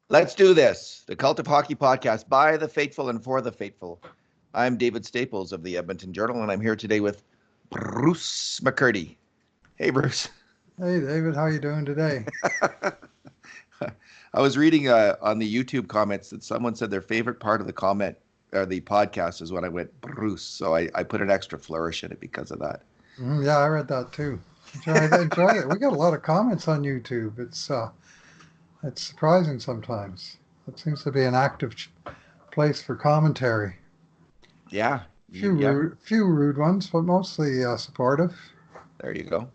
Let's do this. The Cult of Hockey podcast by the faithful and for the faithful. I'm David Staples of the Edmonton Journal, and I'm here today with Bruce McCurdy. Hey, Bruce. Hey David, how you doing today? I was reading on the YouTube comments that someone said their favorite part of the comment or the podcast is when I went Bruce. So I put an extra flourish in it because of that. Yeah, I read that too. Enjoyed it. We got a lot of comments on YouTube. It's surprising sometimes. It seems to be an active place for commentary. Yeah. Yeah. Few rude ones, but mostly supportive. There you go.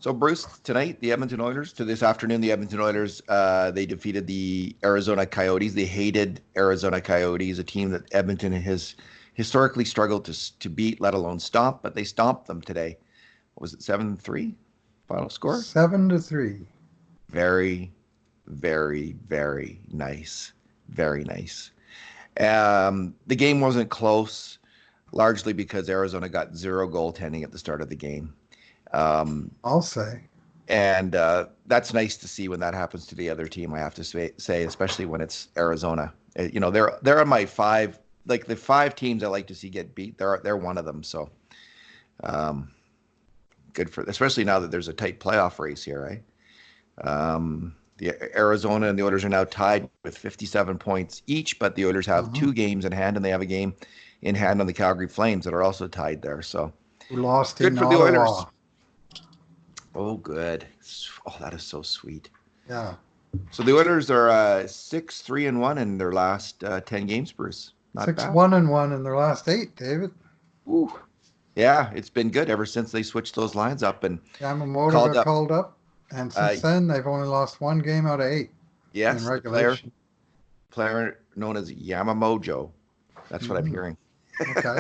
So, Bruce, tonight, the Edmonton Oilers, to this afternoon, the Edmonton Oilers, they defeated the Arizona Coyotes. They hated Arizona Coyotes, a team that Edmonton has historically struggled to beat, let alone stomp, but they stomped them today. What was it, 7-3 final score? 7-3. Very, very, very nice. Very nice. The game wasn't close, largely because Arizona got zero goaltending at the start of the game. I'll say. And that's nice to see when that happens to the other team, I have to say, especially when it's Arizona. They're on my five, like the five teams I like to see get beat. They're one of them. So good for, especially now that there's a tight playoff race here, right? The Arizona and the Oilers are now tied with 57 points each, but the Oilers have two games in hand, and they have a game in hand on the Calgary Flames that are also tied there. So We lost good in for the Oilers. Ottawa. Oh, good. Oh, that is so sweet. Yeah. So the Oilers are 6-3-1 in their last 10 games, Bruce. Not Six bad. 1-1 in their last 8, David. Ooh. Yeah, it's been good ever since they switched those lines up and Yamamoto called got up. called up, and since then they've only lost one game out of 8 in Yes, the regulation. player known as Yamamojo. That's what I'm hearing. Okay.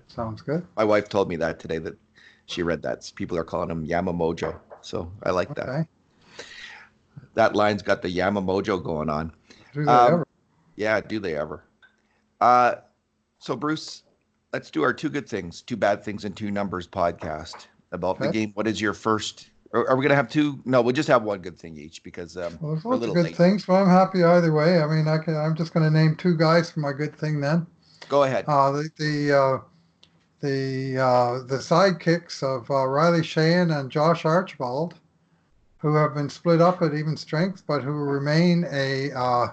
Sounds good. My wife told me that today that she read that. People are calling him Yamamojo. So I like that. Okay. That line's got the Yamamojo going on. Do they ever? Yeah, do they ever? So Bruce, let's do our two good things, two bad things, and two numbers podcast about the Okay. game. What is your first? Are we going to have two? No, we'll just have one good thing each because Well, there's we're a lots of little good late. things, but I'm happy either way. I mean, I'm just going to name two guys for my good thing then. Go ahead. The sidekicks of Riley Sheahan and Josh Archibald, who have been split up at even strength, but who remain a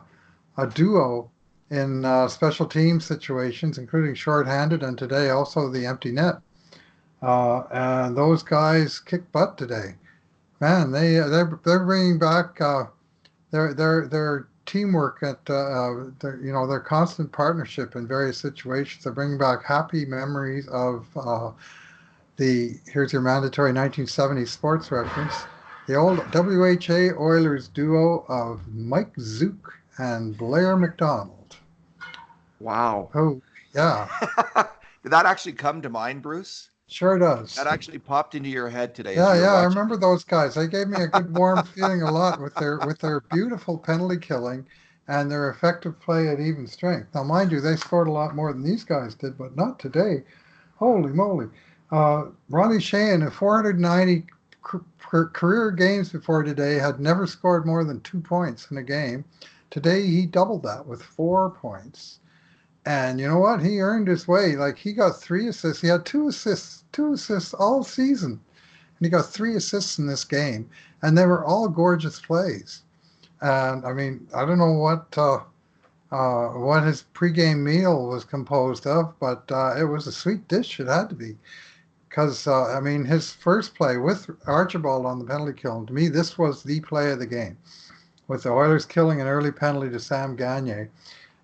duo in special team situations, including shorthanded and today also the empty net. And those guys kick butt today. Man, they're bringing back their teamwork at their constant partnership in various situations. They're bringing back happy memories of the here's your mandatory 1970s sports reference. The old WHA Oilers duo of Mike Zook and Blair McDonald. Wow. Oh, yeah, Did that actually come to mind, Bruce? sure does. That actually popped into your head today as Yeah, you were yeah, I watching. remember those guys. They gave me a good warm feeling a lot with their beautiful penalty killing and their effective play at even strength. Now, mind you, they scored a lot more than these guys did, but not today. Holy moly. Ronnie Sheahan, in 490 career games before today, had never scored more than 2 points in a game. Today, he doubled that with 4 points. And you know what? He earned his way. Like he got 3 assists. He had two assists all season. And he got 3 assists in this game. And they were all gorgeous plays. And I mean, I don't know what his pregame meal was composed of, but it was a sweet dish. It had to be. Because, I mean, his first play with Archibald on the penalty kill, to me, this was the play of the game, with the Oilers killing an early penalty to Sam Gagner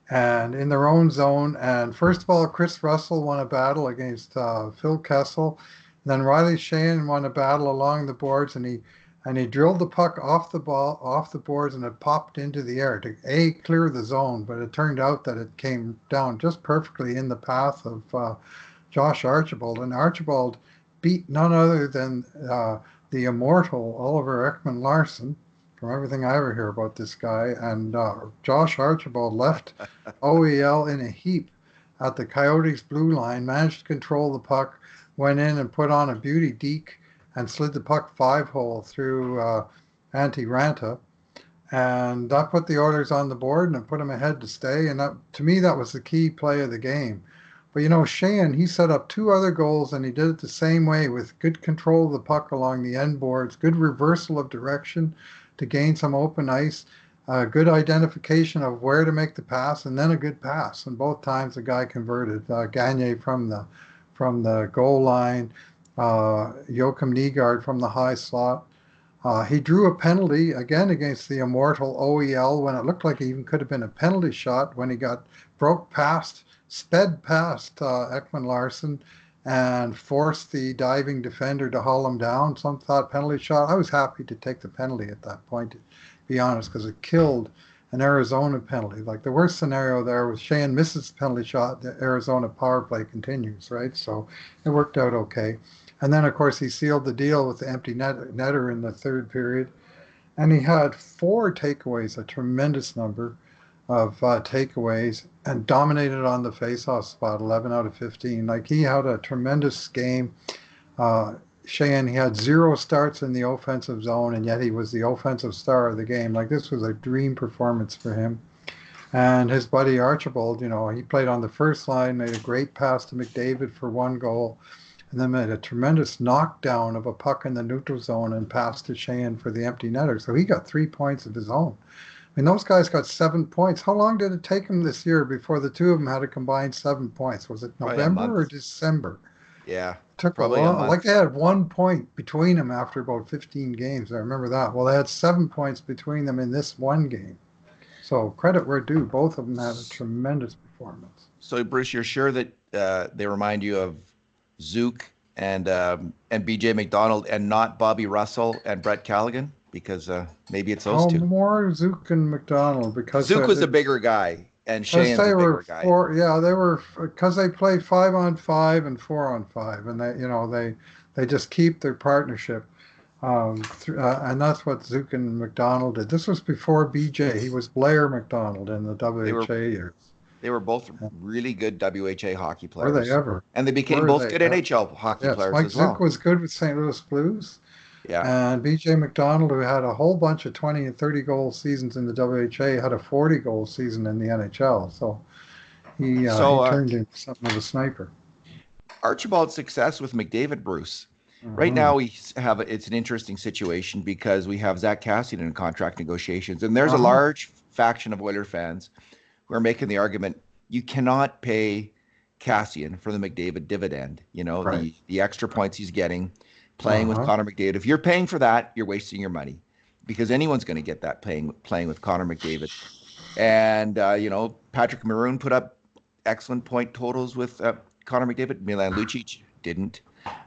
and in their own zone. And first of all, Chris Russell won a battle against Phil Kessel. And then Riley Sheahan won a battle along the boards, and he drilled the puck off the boards, and it popped into the air to clear the zone. But it turned out that it came down just perfectly in the path of Josh Archibald, and Archibald beat none other than the immortal Oliver Ekman-Larsson. From everything I ever hear about this guy, and Josh Archibald left OEL in a heap at the Coyotes' blue line, managed to control the puck, went in and put on a beauty deke and slid the puck 5-hole through Antti Ranta. and that put the Oilers on the board and it put them ahead to stay. And that, to me, that was the key play of the game. But Sheahan, he set up two other goals and he did it the same way with good control of the puck along the end boards, good reversal of direction to gain some open ice, good identification of where to make the pass, and then a good pass. And both times the guy converted. Gagne from the goal line, Joachim Nygaard from the high slot. He drew a penalty again against the immortal OEL when it looked like it even could have been a penalty shot when he got sped past Ekman Larson and forced the diving defender to haul him down. Some thought penalty shot. I was happy to take the penalty at that point, to be honest, because it killed an Arizona penalty. Like the worst scenario there was Sheahan misses the penalty shot, the Arizona power play continues, right? So it worked out okay. And then, of course, he sealed the deal with the empty netter in the third period. And he had four takeaways, a tremendous number of takeaways, and dominated on the faceoff spot, 11 out of 15. Like, he had a tremendous game. Sheahan, he had zero starts in the offensive zone, and yet he was the offensive star of the game. Like, this was a dream performance for him. And his buddy Archibald, he played on the first line, made a great pass to McDavid for one goal, and then made a tremendous knockdown of a puck in the neutral zone and passed to Sheahan for the empty netter. So he got 3 points of his own. I mean, those guys got 7 points. How long did it take them this year before the two of them had a combined 7 points? Was it Probably a November or month. December? Yeah, It took a probably a long, like month. they had 1 point between them after about 15 games. I remember that. Well, they had 7 points between them in this one game. So credit where due. Both of them had a tremendous performance. So, Bruce, you're sure that they remind you of Zook and BJ McDonald and not Bobby Russell and Brett Callaghan? Because maybe it's those Oh, two. more Zook and McDonald because Zook was the bigger guy, and because Sheahan's they a were bigger guy. four, yeah, they were because they play 5-on-5 and 4-on-5, and they just keep their partnership, and that's what Zook and McDonald did. This was before BJ. He was Blair McDonald in the They were WHA years. they were both really good WHA hockey Were they players, ever? and they became Were both they good ever? NHL hockey Yes, players Mike as Zook well. was good with St. Louis Blues, Yeah. and BJ McDonald, who had a whole bunch of 20 and 30 goal seasons in the WHA, had a 40 goal season in the NHL. So he So turned into something of a sniper. Archibald's success with McDavid, Bruce. Right Hmm. now, it's an interesting situation because we have Zach Kassian in contract negotiations, and there's a Uh-huh. large faction of Oiler fans who are making the argument you cannot pay Kassian for the McDavid dividend. Right. The extra points he's getting playing with Uh-huh. Connor McDavid. If you're paying for that, you're wasting your money because anyone's going to get that playing with Connor McDavid. And Patrick Maroon put up excellent point totals with Connor McDavid. Milan Lucic didn't.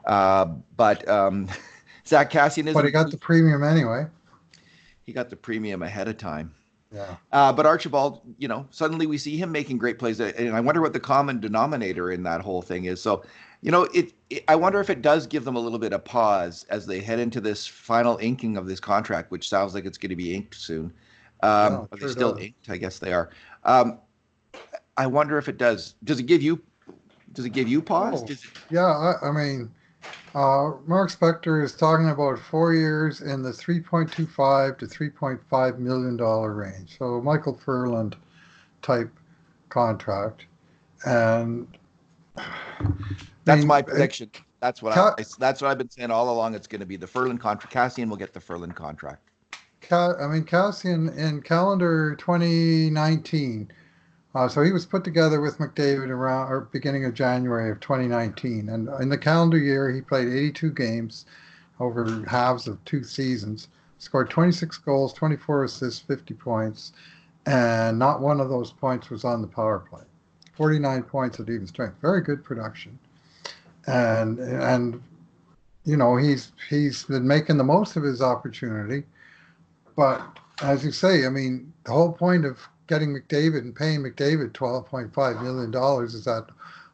But Zach Cassian But he isn't. got the premium anyway. He got the premium ahead of time. Yeah. But Archibald, suddenly we see him making great plays, and I wonder what the common denominator in that whole thing is. So, I wonder if it does give them a little bit of pause as they head into this final inking of this contract, which sounds like it's going to be inked soon. Yeah, it Are they sure still does. inked? I guess they are. I wonder if it does. Does it give you? Does it give you pause? Oh, yeah. I mean, Mark Spector is talking about 4 years in the 3.25 to $3.5 million range. So Michael Furland type contract. And I That's mean, my prediction. That's what Ca- that's what I've been saying all along. It's going to be the Furlan contract. Cassian will get the Furlan contract. Cassian in calendar 2019. So he was put together with McDavid around or beginning of January of 2019, and in the calendar year he played 82 games over halves of two seasons, scored 26 goals, 24 assists, 50 points, and not one of those points was on the power play. 49 points at even strength, very good production, and he's been making the most of his opportunity. But as you say, I mean, the whole point of getting McDavid and paying McDavid $12.5 million is that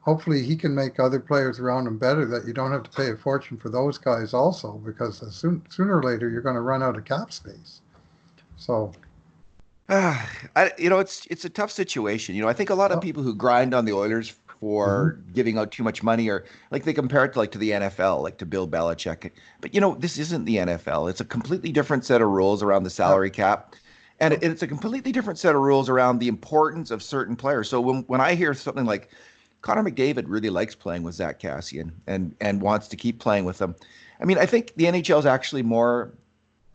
hopefully he can make other players around him better. That you don't have to pay a fortune for those guys also, because sooner or later you're going to run out of cap space. So, It's a tough situation. I think a lot of uh, people who grind on the Oilers mhm, for giving out too much money, or like they compare it to the NFL, like to Bill Belichick. But this isn't the NFL. It's a completely different set of rules around the yeah, salary cap. And it's a completely different set of rules around the importance of certain players. So when I hear something like Connor McDavid really likes playing with Zach Kassian and wants to keep playing with them, I mean, I think the NHL is actually more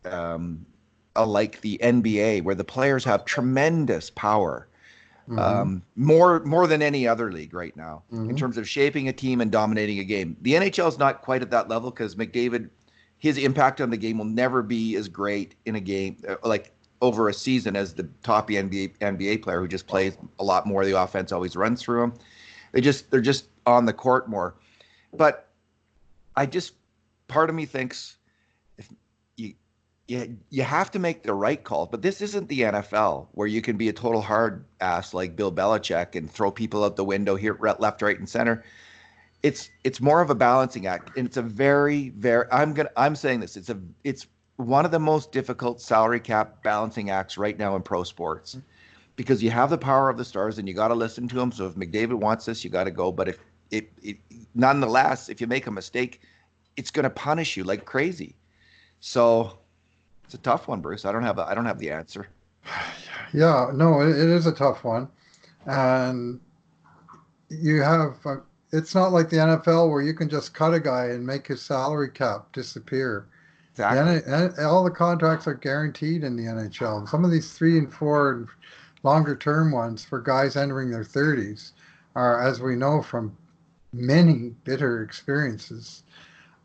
like the NBA, where the players have tremendous power, Mm-hmm. more than any other league right now in Mm-hmm. terms of shaping a team and dominating a game. The NHL is not quite at that level because McDavid, his impact on the game will never be as great in a game like over a season as the top NBA player who just plays a lot more. The offense always runs through him. They're just on the court more. But I just part of me thinks if you have to make the right call. But this isn't the NFL where you can be a total hard ass like Bill Belichick and throw people out the window here, left, right, and center. It's more of a balancing act, and it's a very I'm saying this. It's one of the most difficult salary cap balancing acts right now in pro sports because you have the power of the stars and you got to listen to them. So if McDavid wants this, you got to go. But if it nonetheless, if you make a mistake, it's going to punish you like crazy. So it's a tough one, Bruce. I don't have the answer. Yeah, no, it is a tough one, and you have. It's not like the NFL where you can just cut a guy and make his salary cap disappear. Exactly. All the contracts are guaranteed in the NHL. Some of these 3 and 4 and longer term ones for guys entering their 30s are, as we know from many bitter experiences,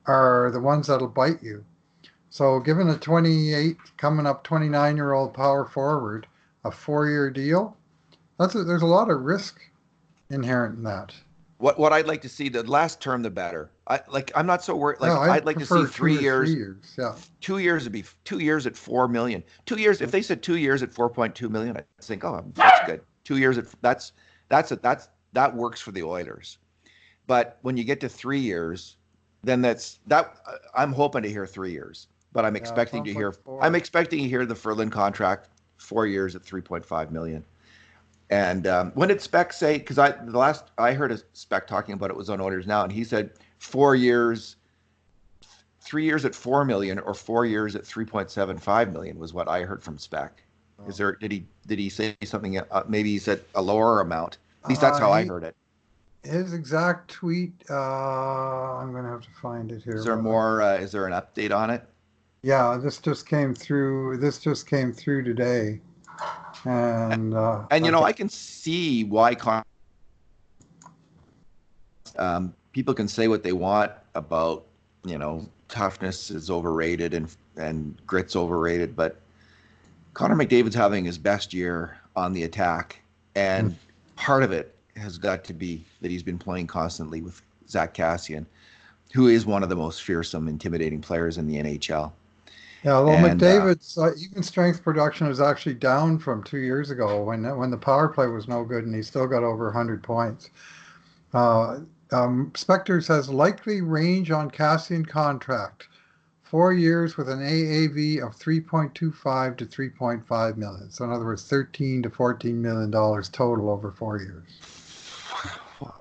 are the ones that'll bite you. So, given a 28, coming up 29-year-old power forward a 4-year deal, there's a lot of risk inherent in that. What I'd like to see the last term the better. I'm not so worried. Yeah, Like I I'd like to see prefer three 2 or 3 years. years. Yeah. 2 years would be 2 years at 4 million. 2 years, if they said 2 years at 4.2 million, I'd think, oh, that's good. 2 years at that works for the Oilers. But when you get to 3 years, then I'm hoping to hear 3 years, but Yeah, it sounds like I'm 4. expecting to hear the Ferland contract 4 years at 3.5 million. And when did Spec say? Because the last I heard a Spec talking about it was on Oilers Now, and he said 4 years 3 years at 4 million or 4 years at 3.75 million was what I heard from Spec. Is Oh. there did he say something? Maybe he said a lower amount. At least that's Uh, how I he heard it. his exact tweet. I'm gonna have to find it Is here, there but more? Is there an update on it? yeah, this just came through. This just came through today, and And I can see why people can say what they want about toughness is overrated and grit's overrated, but Connor McDavid's having his best year on the attack, and part of it has got to be that he's been playing constantly with Zach Kassian, who is one of the most fearsome, intimidating players in the NHL. yeah, well, And McDavid's even strength production was actually down from 2 years ago when the power play was no good, and he still got over 100 points. Uh, Spectre says likely range on Cassian contract, 4 years with an AAV of 3.25 to 3.5 million. So in other words, 13 to 14 million dollars total over 4 years.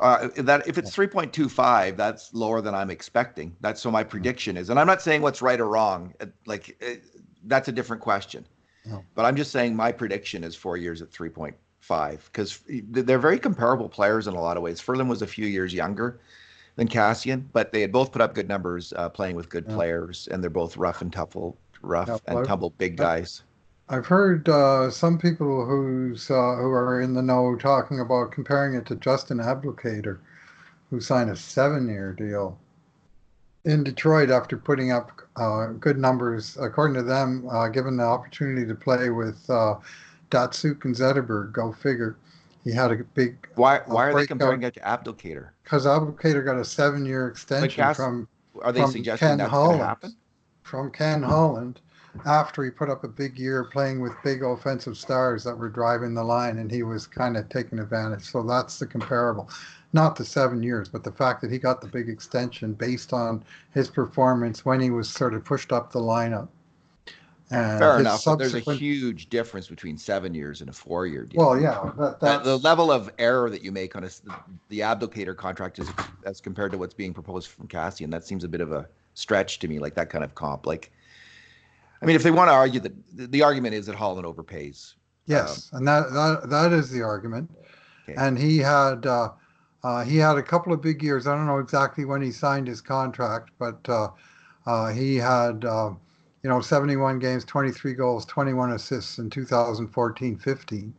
that if it's 3.25, that's lower than I'm expecting. That's so my prediction is, and I'm not saying what's right or wrong. That's a different question. No. But I'm just saying my prediction is 4 years at 3.5 because they're very comparable players in a lot of ways. Ferland was a few years younger than Kassian, but they had both put up good numbers playing with good players, and they're both rough Yeah, and tumble big guys. I've heard some people who are in the know talking about comparing it to Justin Abdelkader, who signed a 7-year deal in Detroit after putting up good numbers, according to them, given the opportunity to play with Datsuk and Zetterberg. Go figure. He had a big Why are they breakout comparing it to Abdelkader? because Abdelkader got a 7-year But extension Cass, are they from suggesting Ken that's going to Holland happen? from Ken Holland after he put up a big year playing with big offensive stars that were driving the line, and he was kind of taking advantage. So that's the comparable. Not the 7 years, but the fact that he got the big extension based on his performance when he was sort of pushed up the lineup. And Fair his enough, but there's a subsequent, huge difference between 7 years and a 4 year deal. well, yeah, The that's, level of error that you make on the Abdelkader contract is as compared to what's being proposed from Kassian. That seems a bit of a stretch to me, like that kind of comp. Like I mean, if they want to argue that the argument is that Holland overpays. Um, Yes, and that is the argument. okay. And he had a couple of big years. I don't know exactly when he signed his contract, but he had 71 games, 23 goals, 21 assists in 2014-15,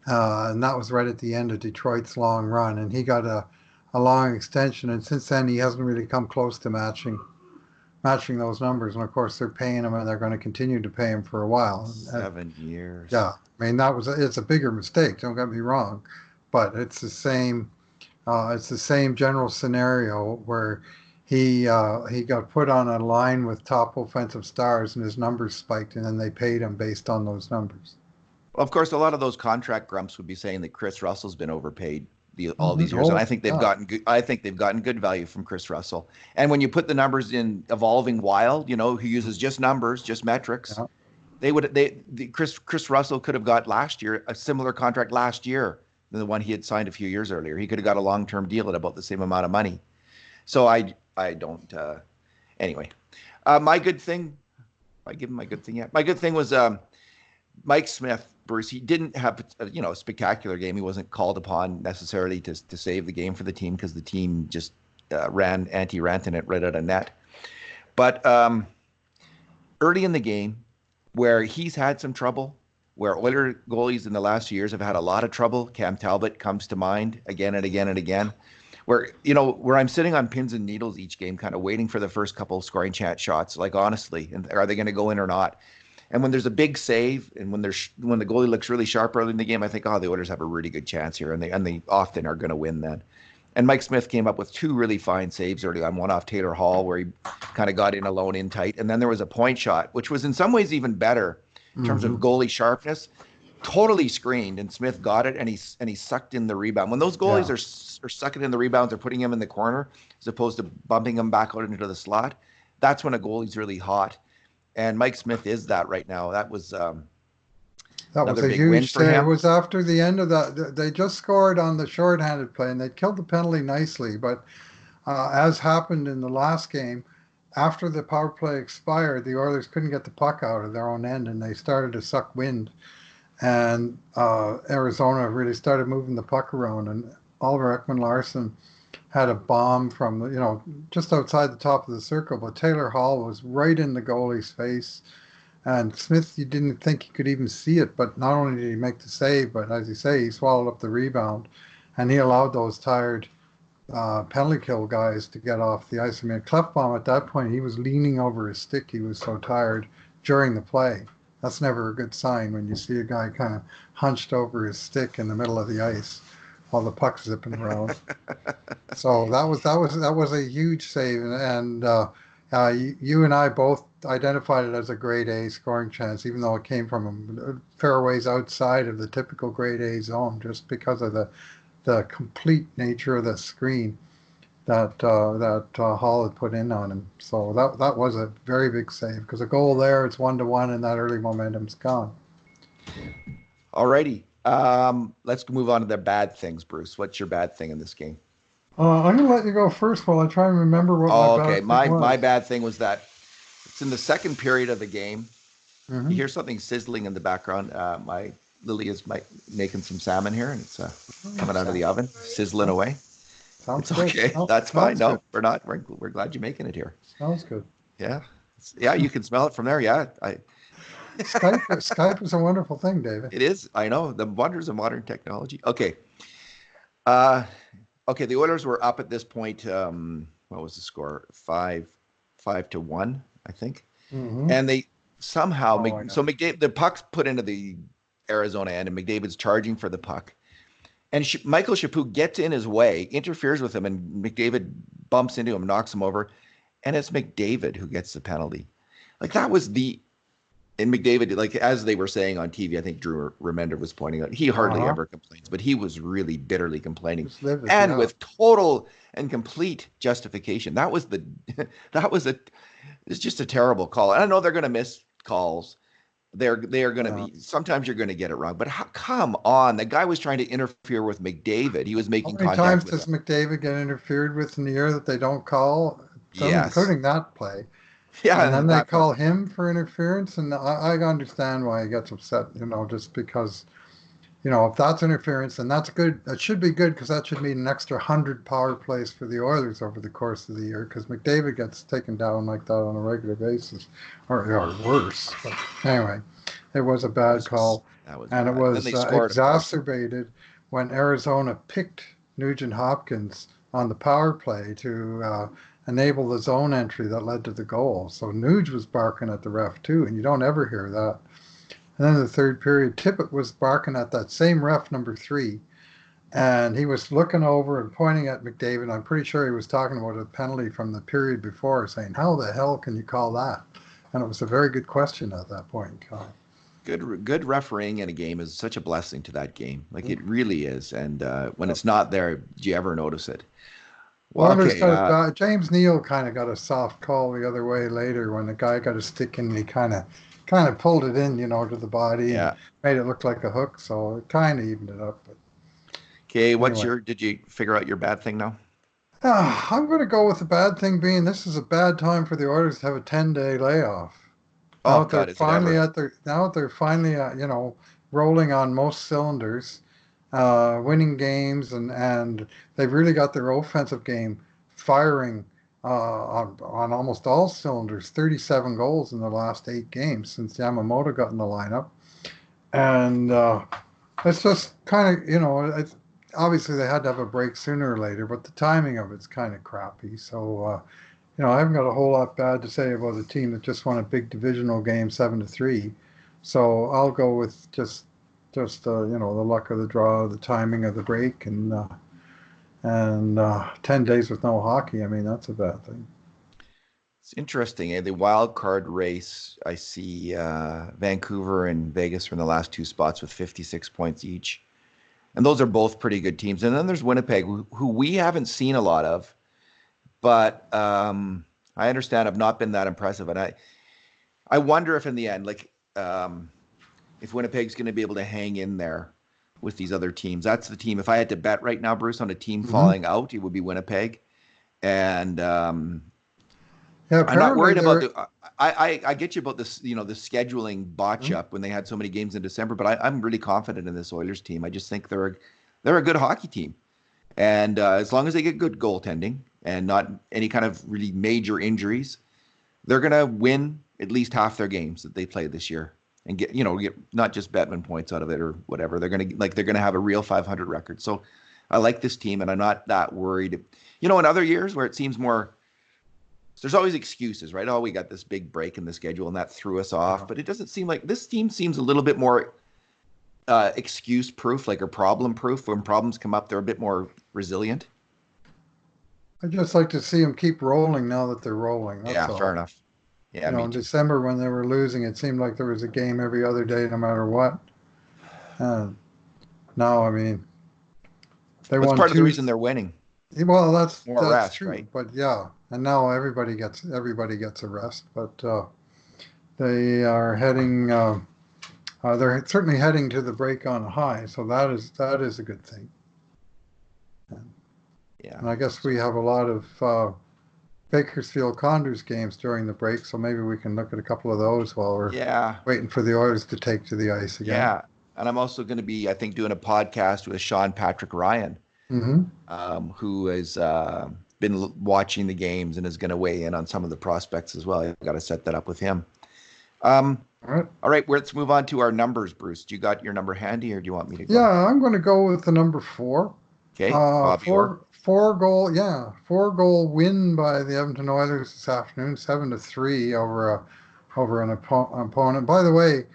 and that was right at the end of Detroit's long run. And he got a long extension, and since then he hasn't really come close to matching those numbers. And of course, they're paying him, and they're going to continue to pay him for a while. And, 7 years. yeah, I mean it's a bigger mistake. Don't get me wrong, but it's the same. It's the same general scenario where he got put on a line with top offensive stars, and his numbers spiked, and then they paid him based on those numbers. Well, of course, a lot of those contract grumps would be saying that Chris Russell's been overpaid all these years, and Oh, I think they've yeah, gotten good. I think they've gotten good value from Chris Russell. And when you put the numbers in Evolving Wild, who uses just numbers, just metrics, yeah, Chris Russell could have got last year a similar contract last year than the one he had signed a few years earlier. He could have got a long-term deal at about the same amount of money. So I don't. Anyway, my good thing. I give him my good thing yet. My good thing was Mike Smith. Bruce. He didn't have a spectacular game. He wasn't called upon necessarily to save the game for the team because the team just ran Rantanen it right out of net. But early in the game, where he's had some trouble, where Oilers goalies in the last few years have had a lot of trouble, Cam Talbot comes to mind again and again and again. Where I'm sitting on pins and needles each game, kind of waiting for the first couple of scoring chance shots. Like honestly, and are they going to go in or not? And when there's a big save, and when the goalie looks really sharp early in the game, I think, the Oilers have a really good chance here, and they often are going to win then. And Mike Smith came up with two really fine saves early on, one off Taylor Hall where he kind of got in alone in tight, and then there was a point shot, which was in some ways even better in terms of goalie sharpness. Totally screened, and Smith got it, and he sucked in the rebound. When those goalies are sucking in the rebounds, or putting him in the corner as opposed to bumping him back out into the slot, that's when a goalie's really hot. And Mike Smith is that right now. That was another a big win huge for save. It him. was after the end of that. They just scored on the shorthanded play, and they killed the penalty nicely. But as happened in the last game, after the power play expired, the Oilers couldn't get the puck out of their own end, and they started to suck wind. And Arizona really started moving the puck around, and Oliver Ekman-Larsson had a bomb from just outside the top of the circle, but Taylor Hall was right in the goalie's face, and Smith, you didn't think he could even see it, but not only did he make the save, but as you say, he swallowed up the rebound, and he allowed those tired penalty kill guys to get off the ice. I mean, Clefbaum at that point, he was leaning over his stick. He was so tired during the play. That's never a good sign when you see a guy kind of hunched over his stick in the middle of the ice while the puck's zipping around. So that was a huge save, and you and I both identified it as a grade A scoring chance, even though it came from a fair ways outside of the typical grade A zone, just because of the complete nature of the screen that Hall had put in on him. So that was a very big save, because a goal there, it's 1-1, and that early momentum's gone. Alrighty. Let's move on to the bad things, Bruce. What's your bad thing in this game? I'm going to let you go first while I try and remember what my bad thing was. My bad thing was that it's in the second period of the game. Mm-hmm. You hear something sizzling in the background. My Lily is making some salmon here, and it's coming out of the oven, sizzling away. Sounds it's good. okay. No, that's fine. No, good. we're not. We're glad you're making it here. Sounds good. Yeah. You can smell it from there. Yeah. Skype is a wonderful thing, David. It is. I know the wonders of modern technology. Okay. Okay. The Oilers were up at this point. What was the score? 5-1, I think. Mm-hmm. And they somehow McDavid, the puck's put into the Arizona end, and McDavid's charging for the puck. And Michael Chaput gets in his way, interferes with him, and McDavid bumps into him, knocks him over. And it's McDavid who gets the penalty. Like that was and McDavid, like as they were saying on TV, I think Drew Remender was pointing out, he hardly ever complains, but he was really bitterly complaining, with total and complete justification. It's just a terrible call. And I know they're going to miss calls. They are going to be. Sometimes you're going to get it wrong, but come on, the guy was trying to interfere with McDavid. He was making contact. How many times does McDavid get interfered with in the year that they don't call? Yes. Including that play. And Yeah, then they that part. call him for interference, and I understand why he gets upset, just because, if that's interference, then that's good. It should be good because that should mean an extra 100 power plays for the Oilers over the course of the year because McDavid gets taken down like that on a regular basis, or worse. But anyway, it was a bad call, That was and it bad. And then was they scored, of course. exacerbated when Arizona picked Nugent Hopkins on the power play to enable the zone entry that led to the goal. So Nuge was barking at the ref too, and you don't ever hear that. And then in the third period, Tippett was barking at that same ref, number 3, and he was looking over and pointing at McDavid. I'm pretty sure he was talking about a penalty from the period before, saying, "How the hell can you call that?" And it was a very good question at that point in time. Good refereeing in a game is such a blessing to that game. Like it really is. And when it's not there, do you ever notice it? Well, Oilers okay. got James Neal kind of got a soft call the other way later when the guy got a stick in and he kind of pulled it in, to the body and Yeah. made it look like a hook. So it kind of evened it up. But Okay. anyway, Did you figure out your bad thing now? I'm going to go with the bad thing being this is a bad time for the Oilers to have a 10-day layoff. Oh God, is it ever? Now that they're finally rolling on most cylinders, winning games, and they've really got their offensive game firing on almost all cylinders. 37 goals in the last 8 games since Yamamoto got in the lineup, and it's just kind of it's obviously they had to have a break sooner or later, but the timing of it's kind of crappy. So. I haven't got a whole lot bad to say about a team that just won a big divisional game 7-3. So I'll go with just the luck of the draw, the timing of the break, and 10 days with no hockey. I mean, that's a bad thing. It's interesting. The wild card race, I see Vancouver and Vegas are in the last 2 spots with 56 points each. And those are both pretty good teams. And then there's Winnipeg, who we haven't seen a lot of. But I understand I've not been that impressive, and I wonder if in the end, like, if Winnipeg's going to be able to hang in there with these other teams. That's the team. If I had to bet right now, Bruce, on a team Hmm. falling out, it would be Winnipeg. And Yeah, I'm not apparently worried about they're. the. I get you about this, the scheduling botch Mhm. up when they had so many games in December. But I'm really confident in this Oilers team. I just think they're a good hockey team. And as long as they get good goaltending and not any kind of really major injuries, they're going to win at least half their games that they play this year and get not just Bettman points out of it or whatever. They're going to have a real 500 record. So I like this team and I'm not that worried. In other years where it seems more, there's always excuses, right? Oh, we got this big break in the schedule and that threw us off. Yeah. But it doesn't seem like this team seems a little bit more excuse proof, like, or problem proof. When problems come up, they're a bit more resilient. I'd just like to see them keep rolling now that they're rolling. That's Yeah, fair all. enough. Yeah, me In too. December when they were losing, it seemed like there was a game every other day, no matter what. And now, I mean, they But it's won part of the two. reason they're winning. Well, More that's rest, true, right? but yeah, and now everybody gets a rest, but they are heading. They're certainly heading to the break on a high, so that is a good thing. Yeah. And I guess we have a lot of Bakersfield Condors games during the break, so maybe we can look at a couple of those while we're Yeah. waiting for the Oilers to take to the ice again. Yeah. And I'm also going to be, I think, doing a podcast with Sean Patrick Ryan, Mm-hmm. who has been watching the games and is going to weigh in on some of the prospects as well. I've got to set that up with him. Um, All right. all right, let's move on to our numbers, Bruce. Do you got your number handy or do you want me to go? Yeah, I'm going to go with the number 4. Okay, Bobby Orr. Four goal win by the Edmonton Oilers this afternoon, 7-3 over an opponent. By the way,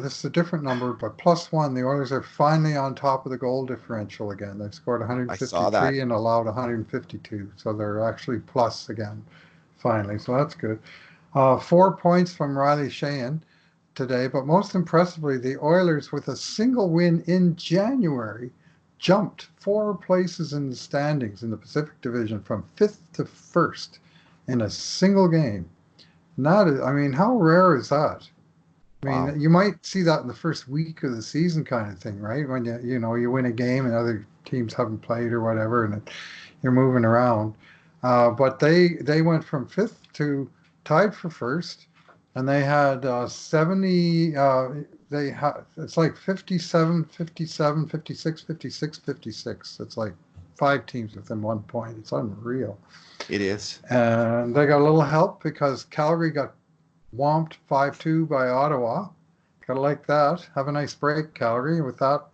this is a different number, but +1. The Oilers are finally on top of the goal differential again. They've scored I saw that. 153 and allowed 152, so they're actually plus again, finally. So that's good. 4 points from Riley Sheahan today, but most impressively, the Oilers, with a single win in January, jumped 4 places in the standings in the Pacific Division from 5th to 1st in a single game. Not, I mean, how rare is that? I Wow. mean, you might see that in the first week of the season, kind of thing, right? When you win a game and other teams haven't played or whatever, and you're moving around. But they went from 5th to tied for first, and they had 70. They had it's like 57, 57, 56, 56, 56. It's like five teams within 1 point. It's unreal. It is. And they got a little help because Calgary got whomped 5-2 by Ottawa. Gotta like that. Have a nice break, Calgary, with that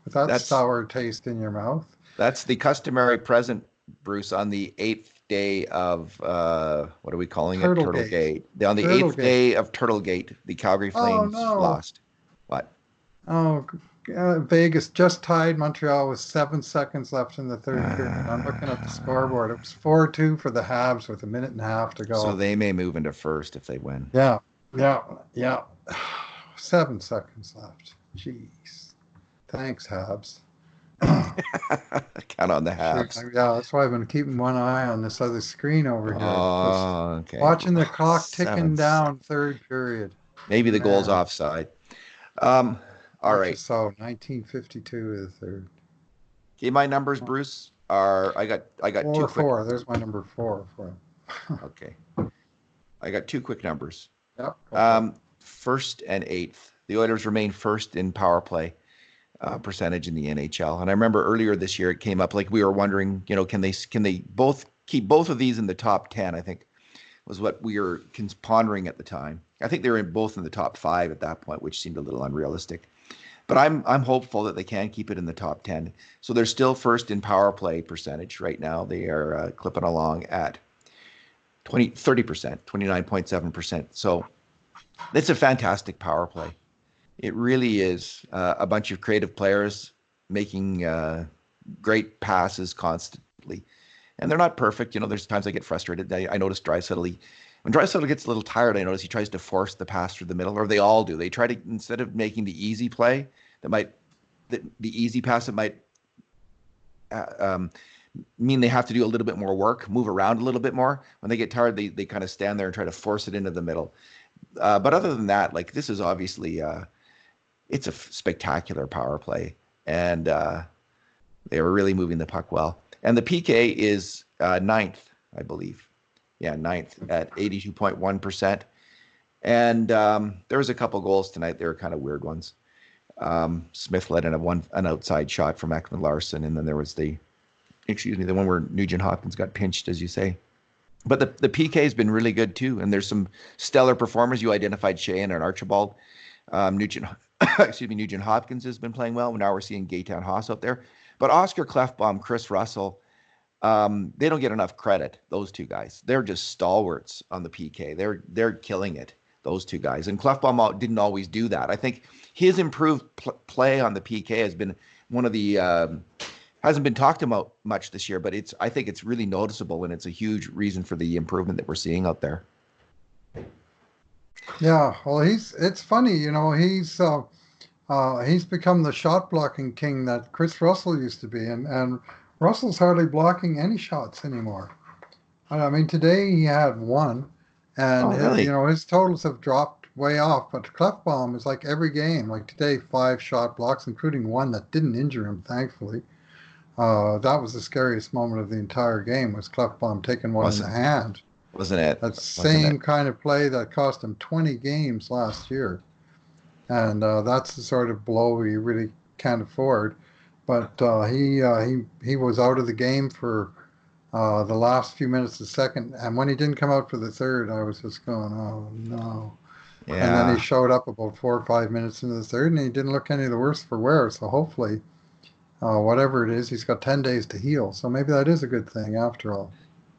That's sour taste in your mouth. that's the customary present, Bruce, on the eighth day of what are we calling it? Turtle Turtle Gate. Gate. On the Turtle eighth Gate. day of Turtle Gate, the Calgary Oh Flames no. lost. What? Oh, Vegas just tied Montreal with 7 seconds left in the third period. I'm looking at the scoreboard. It was 4-2 for the Habs with a minute and a half to So go. they may move into first if they win. Yeah, yeah, yeah. 7 seconds left. Jeez. Thanks, Habs. Count on the Sure. Habs. Yeah, that's why I've been keeping one eye on this other screen over here. Just Oh, okay. watching the clock ticking 7 seconds. down third period. Maybe the goal's Man, offside. Um, all much right. as so. 1952 is the third. Okay, my numbers, Bruce, are I got two Four, quick. four. There's my number four. Okay. I got two quick numbers. Yep, go for it. First and eighth. The Oilers remain first in power play percentage in the NHL. And I remember earlier this year it came up like we were wondering, can they both keep both of these in the top 10, I think was what we were pondering at the time. I think they were both in the top 5 at that point, which seemed a little unrealistic. But I'm hopeful that they can keep it in the top 10. So they're still first in power play percentage right now. They are clipping along at 30%, 29.7%. So it's a fantastic power play. It really is a bunch of creative players making great passes constantly. And they're not perfect. There's times I get frustrated. I notice when Draisaitl gets a little tired, I notice he tries to force the pass through the middle, or they all do. They try to, instead of making the easy play the easy pass that might uh, um, mean they have to do a little bit more work, move around a little bit more. When they get tired, they kind of stand there and try to force it into the middle. But other than that, like this is obviously it's a spectacular power play, and they were really moving the puck well. And the PK is ninth, I believe. Yeah, ninth at 82.1%. And there was a couple goals tonight. They were kind of weird ones. Smith led in an outside shot from Ekman Larson, and then there was the one where Nugent Hopkins got pinched, as you say. But the PK has been really good too, and there's some stellar performers. You identified Sheahan and Archibald. Nugent Hopkins has been playing well. Now we're seeing Gaetan Haas out there. But Oscar Klefbom, Chris Russell, they don't get enough credit. Those two guys, they're just stalwarts on the PK. They're killing it. Those two guys, and Klefbom didn't always do that. I think his improved play on the PK has been one of the hasn't been talked about much this year, but I think it's really noticeable, and it's a huge reason for the improvement that we're seeing out there. Yeah, well, it's funny, he's become the shot blocking king that Chris Russell used to be, and Russell's hardly blocking any shots anymore. I mean, today he had one, and Oh, really? his totals have dropped way off. But Klefbom is like every game, like today, 5 shot blocks, including one that didn't injure him, thankfully. That was the scariest moment of the entire game, was Klefbom taking one in the Wasn't hand. wasn't it? That Wasn't it? same kind of play that cost him 20 games last year. And that's the sort of blow you really can't afford. But he was out of the game for the last few minutes of the second, and when he didn't come out for the third, I was just going, "Oh no!" And then he Yeah. showed up about 4 or 5 minutes into the third, and he didn't look any the worse for wear. So hopefully, whatever it is, he's got 10 days to heal. So maybe that is a good thing after all.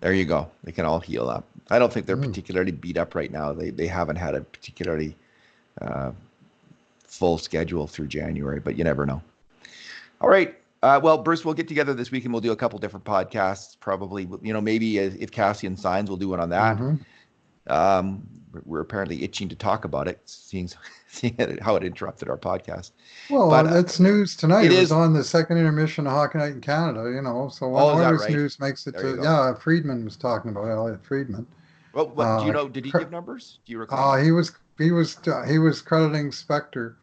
There you go. They can all heal up. I don't think they're Mm. particularly beat up right now. They haven't had a particularly uh, full schedule through January, but you never know. All right. Well, Bruce, we'll get together this week and we'll do a couple different podcasts. Probably, maybe if Kassian signs, we'll do one on that. Hmm. We're apparently itching to talk about it, seeing how it interrupted our podcast. But Well, it's news tonight. it It was is. on the second intermission of Hockey Night in Canada, So when Oh, is that Oilers right? news makes it There you to, go. yeah, Friedman was talking about Elliot Friedman. Well, what do you Uh, know? Did he cr- give numbers? Do you recall? he was crediting Spector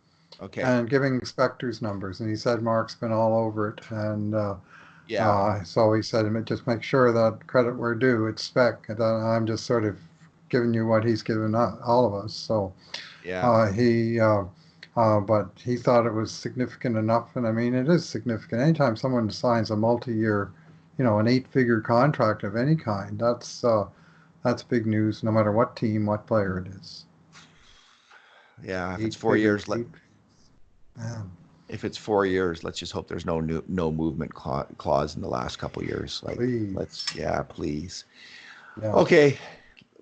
Okay. and giving Spector's numbers, and he said Mark's been all over it, and Yeah. so he said, just make sure that credit where due. It's Spec, and I'm just sort of given you what he's given all of us. So Yeah. but he thought it was significant enough, and I mean, it is significant. Anytime someone signs a multi-year, an eight-figure contract of any kind, that's big news, no matter what team, what player it is. Yeah. If it's Eight 4 years, figures, eight. Man, if it's 4 years, let's just hope there's no movement clause in the last couple years. Like, please. yeah, please. Yeah. Okay.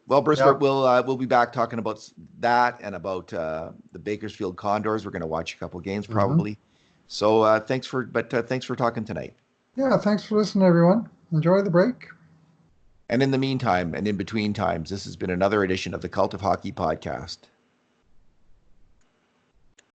Well, Bruce, Yeah. we'll be back talking about that and about the Bakersfield Condors. We're going to watch a couple games Hmm. probably. So thanks for talking tonight. Yeah. Thanks for listening, everyone. Enjoy the break. And in the meantime, and in between times, this has been another edition of the Cult of Hockey podcast.